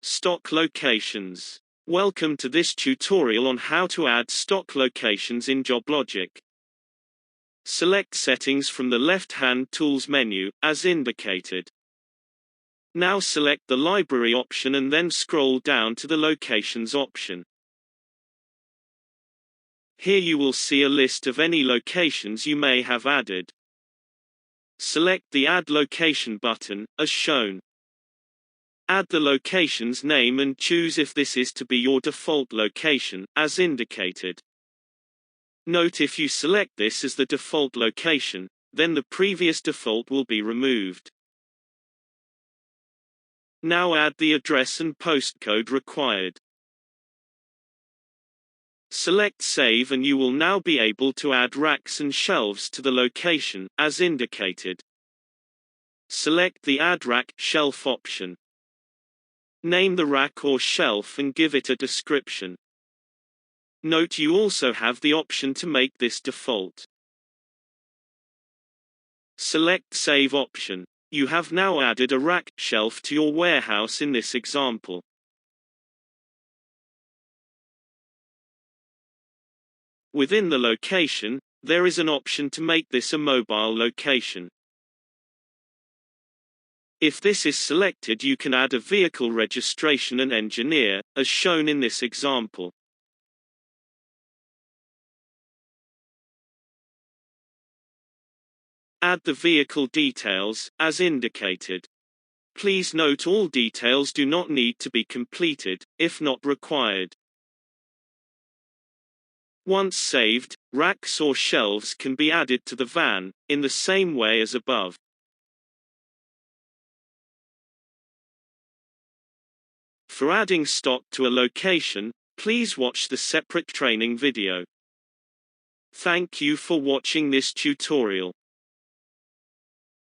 Stock locations. Welcome to this tutorial on how to add stock locations in Joblogic. Select Settings from the left-hand Tools menu, as indicated. Now select the Library option and then scroll down to the Locations option. Here you will see a list of any locations you may have added. Select the Add Location button, as shown. Add the location's name and choose if this is to be your default location, as indicated. Note if you select this as the default location, then the previous default will be removed. Now add the address and postcode required. Select Save and you will now be able to add racks and shelves to the location, as indicated. Select the Add Rack Shelf option. Name the rack or shelf and give it a description. Note you also have the option to make this default. Select Save option. You have now added a rack shelf to your warehouse in this example. Within the location, there is an option to make this a mobile location. If this is selected, you can add a vehicle registration and engineer, as shown in this example. Add the vehicle details, as indicated. Please note all details do not need to be completed, if not required. Once saved, racks or shelves can be added to the van, in the same way as above. For adding stock to a location, please watch the separate training video. Thank you for watching this tutorial.